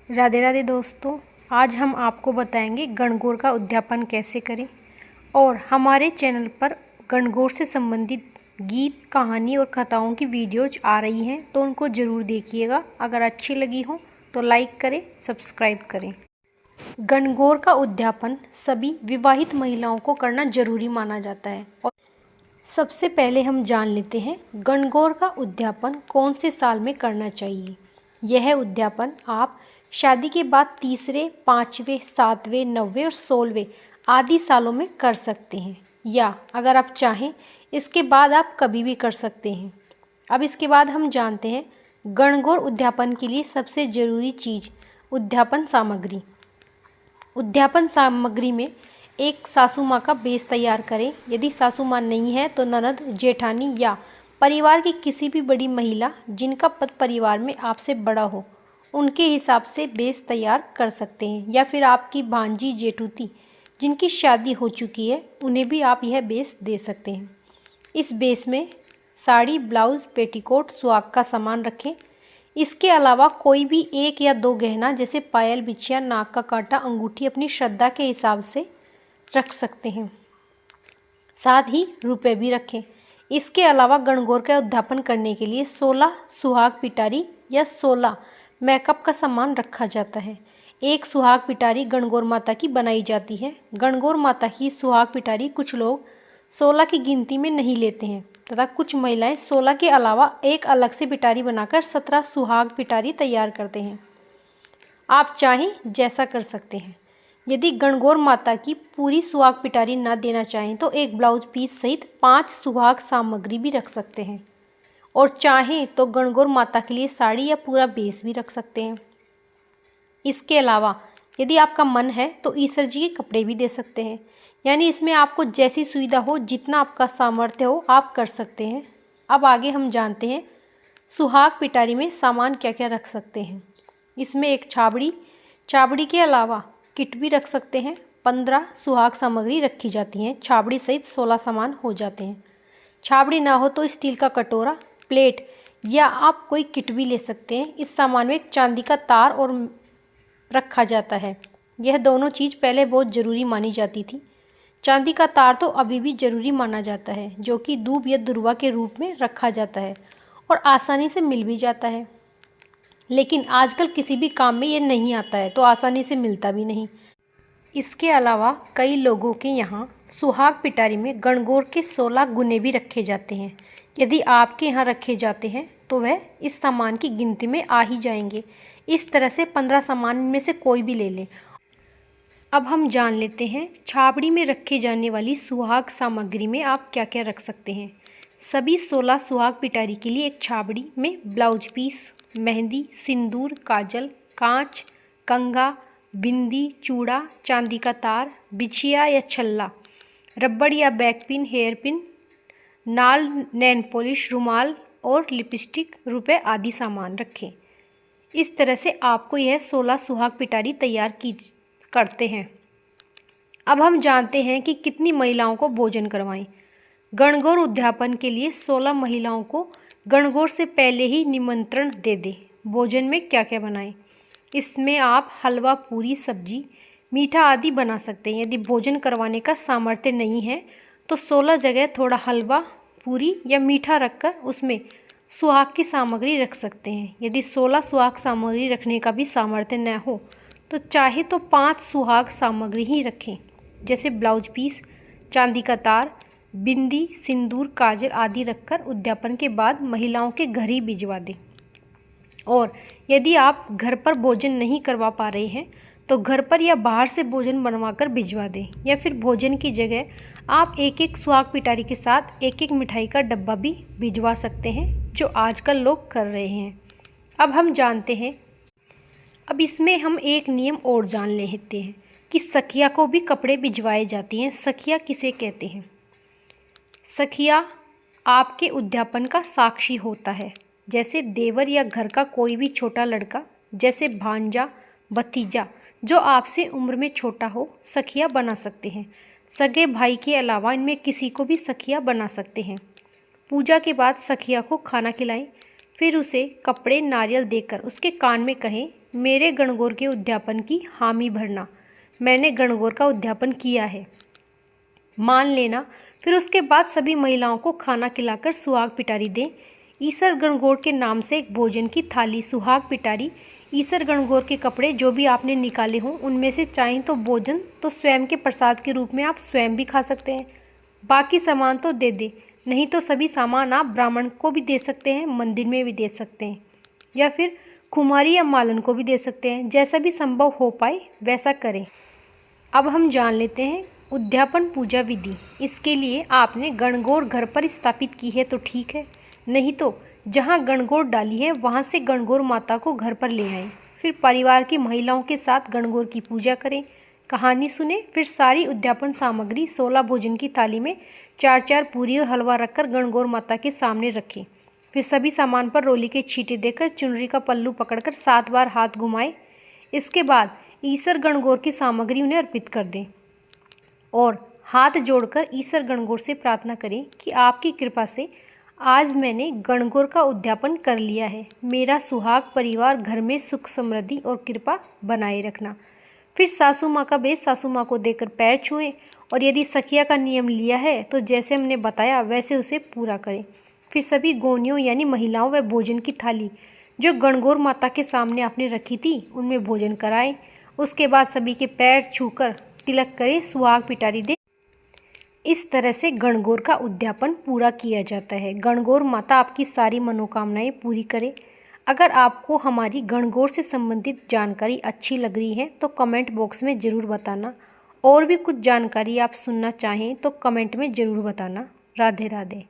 राधे राधे दोस्तों, आज हम आपको बताएंगे गणगौर का उद्यापन कैसे करें। और हमारे चैनल पर गणगौर से संबंधित गीत, कहानी और कथाओं की वीडियोज आ रही हैं, तो उनको ज़रूर देखिएगा। अगर अच्छी लगी हो तो लाइक करें, सब्सक्राइब करें। गणगौर का उद्यापन सभी विवाहित महिलाओं को करना जरूरी माना जाता है। और सबसे पहले हम जान लेते हैं गणगौर का उद्यापन कौन से साल में करना चाहिए। यह उद्यापन आप शादी के बाद तीसरे, पाँचवें, सातवें, 9वें और 16वें आदि सालों में कर सकते हैं, या अगर आप चाहें इसके बाद आप कभी भी कर सकते हैं। अब इसके बाद हम जानते हैं गणगौर उद्यापन के लिए सबसे ज़रूरी चीज़ उद्यापन सामग्री। उद्यापन सामग्री में एक सासू माँ का बेस तैयार करें। यदि सासू माँ नहीं है तो ननद, जेठानी या परिवार की किसी भी बड़ी महिला जिनका पद परिवार में आपसे बड़ा हो, उनके हिसाब से बेस तैयार कर सकते हैं। या फिर आपकी भांजी, जेठूती जिनकी शादी हो चुकी है, उन्हें भी आप यह बेस दे सकते हैं। इस बेस में साड़ी, ब्लाउज़, पेटीकोट, सुहाग का सामान रखें। इसके अलावा कोई भी 1 या 2 गहना जैसे पायल, बिछिया, नाक का कांटा, अंगूठी अपनी श्रद्धा के हिसाब से रख सकते हैं। साथ ही रुपए भी रखें। इसके अलावा गणगौर का उद्यापन करने के लिए 16 सुहाग पिटारी या 16 मेकअप का सामान रखा जाता है। एक सुहाग पिटारी गणगौर माता की बनाई जाती है। गणगौर माता की सुहाग पिटारी कुछ लोग 16 की गिनती में नहीं लेते हैं तथा कुछ महिलाएं 16 के अलावा एक अलग से पिटारी बनाकर 17 सुहाग पिटारी तैयार करते हैं। आप चाहें जैसा कर सकते हैं। यदि गणगौर माता की पूरी सुहाग पिटारी न देना चाहें तो एक ब्लाउज पीस सहित 5 सुहाग सामग्री भी रख सकते हैं। और चाहें तो गणगौर माता के लिए साड़ी या पूरा बेस भी रख सकते हैं। इसके अलावा यदि आपका मन है तो ईसर जी के कपड़े भी दे सकते हैं। यानी इसमें आपको जैसी सुविधा हो, जितना आपका सामर्थ्य हो, आप कर सकते हैं। अब आगे हम जानते हैं सुहाग पिटारी में सामान क्या क्या रख सकते हैं। इसमें एक छाबड़ी के अलावा किट भी रख सकते हैं। 15 सुहाग सामग्री रखी जाती हैं। छाबड़ी सहित 16 सामान हो जाते हैं। छाबड़ी ना हो तो स्टील का कटोरा, प्लेट या आप कोई किट भी ले सकते हैं। इस सामान में एक चांदी का तार और रखा जाता है। यह दोनों चीज़ पहले बहुत ज़रूरी मानी जाती थी। चांदी का तार तो अभी भी ज़रूरी माना जाता है, जो कि दूब या दुर्वा के रूप में रखा जाता है और आसानी से मिल भी जाता है। लेकिन आजकल किसी भी काम में ये नहीं आता है तो आसानी से मिलता भी नहीं। इसके अलावा कई लोगों के यहाँ सुहाग पिटारी में गणगौर के 16 गुने भी रखे जाते हैं। यदि आपके यहाँ रखे जाते हैं तो वह इस सामान की गिनती में आ ही जाएंगे। इस तरह से 15 सामान इनमें से कोई भी ले लें। अब हम जान लेते हैं छाबड़ी में रखे जाने वाली सुहाग सामग्री में आप क्या क्या रख सकते हैं। सभी 16 सुहाग पिटारी के लिए एक छाबड़ी में ब्लाउज पीस, मेहंदी, सिंदूर, काजल, कांच, कंघा, बिंदी, चूड़ा, चांदी का तार, बिछिया या छल्ला, रबड़ या बैक पिन, हेयर पिन, नाल, नैन पॉलिश, रुमाल और लिपस्टिक, रुपए आदि सामान रखें। इस तरह से आपको यह 16 सुहाग पिटारी तैयार की करते हैं। अब हम जानते हैं कि कितनी महिलाओं को भोजन करवाएं। गणगौर उद्यापन के लिए 16 महिलाओं को गणगौर से पहले ही निमंत्रण दे दें। भोजन में क्या क्या बनाएं। इसमें आप हलवा, पूरी, सब्जी, मीठा आदि बना सकते हैं। यदि भोजन करवाने का सामर्थ्य नहीं है तो 16 जगह थोड़ा हलवा, पूरी या मीठा रखकर उसमें सुहाग की सामग्री रख सकते हैं। यदि 16 सुहाग सामग्री रखने का भी सामर्थ्य न हो तो चाहे तो 5 सुहाग सामग्री ही रखें, जैसे ब्लाउज पीस, चांदी का तार, बिंदी, सिंदूर, काजल आदि रखकर उद्यापन के बाद महिलाओं के घर ही भिजवा दें। और यदि आप घर पर भोजन नहीं करवा पा रहे हैं तो घर पर या बाहर से भोजन बनवाकर भिजवा दें। या फिर भोजन की जगह आप एक एक सुहाग पिटारी के साथ एक एक मिठाई का डब्बा भी भिजवा सकते हैं, जो आजकल लोग कर रहे हैं। अब हम जानते हैं, अब इसमें हम एक नियम और जान लेते हैं कि सखिया को भी कपड़े भिजवाए जाते हैं। सखिया किसे कहते हैं? सखिया आपके उद्यापन का साक्षी होता है। जैसे देवर या घर का कोई भी छोटा लड़का, जैसे भांजा, भतीजा जो आपसे उम्र में छोटा हो, सखिया बना सकते हैं। सगे भाई के अलावा इनमें किसी को भी सखिया बना सकते हैं। पूजा के बाद सखिया को खाना खिलाएं, फिर उसे कपड़े, नारियल देकर उसके कान में कहें, मेरे गणगौर के उद्यापन की हामी भरना। मैंने गणगौर का उद्यापन किया है मान लेना। फिर उसके बाद सभी महिलाओं को खाना खिलाकर सुहाग पिटारी दें। ईसर गणगौर के नाम से एक भोजन की थाली, सुहाग पिटारी। ईसर गणगौर के कपड़े जो भी आपने निकाले हों उनमें से चाहें तो भोजन तो स्वयं के प्रसाद के रूप में आप स्वयं भी खा सकते हैं, बाकी सामान तो दे दें। नहीं तो सभी सामान आप ब्राह्मण को भी दे सकते हैं, मंदिर में भी दे सकते हैं, या फिर कुमारी या मालन को भी दे सकते हैं। जैसा भी संभव हो पाए वैसा करें। अब हम जान लेते हैं उद्यापन पूजा विधि। इसके लिए आपने गणगौर घर पर स्थापित की है तो ठीक है, नहीं तो जहां गणगौर डाली है वहां से गणगौर माता को घर पर ले आएं। फिर परिवार की महिलाओं के साथ गणगौर की पूजा करें, कहानी सुने। फिर सारी उद्यापन सामग्री 16 भोजन की थाली में 4-4 पूरी और हलवा रखकर गणगौर माता के सामने रखें। फिर सभी सामान पर रोली के छींटे देकर चुनरी का पल्लू पकड़कर 7 बार हाथ घुमाएं। इसके बाद ईसर गणगौर की सामग्री उन्हें अर्पित कर दें और हाथ जोड़कर ईसर गणगौर से प्रार्थना करें कि आपकी कृपा से आज मैंने गणगौर का उद्यापन कर लिया है। मेरा सुहाग परिवार घर में सुख समृद्धि और कृपा बनाए रखना। फिर सासू माँ का बेस सासू माँ को देकर पैर छुएं और यदि सखिया का नियम लिया है तो जैसे हमने बताया वैसे उसे पूरा करें। फिर सभी गोनियों यानी महिलाओं व भोजन की थाली जो गणगौर माता के सामने आपने रखी थी उनमें भोजन कराएं। उसके बाद सभी के पैर छूकर तिलक करें, सुहाग पिटारी दें। इस तरह से गणगौर का उद्यापन पूरा किया जाता है। गणगौर माता आपकी सारी मनोकामनाएं पूरी करे। अगर आपको हमारी गणगौर से संबंधित जानकारी अच्छी लग रही है तो कमेंट बॉक्स में ज़रूर बताना। और भी कुछ जानकारी आप सुनना चाहें तो कमेंट में ज़रूर बताना। राधे राधे।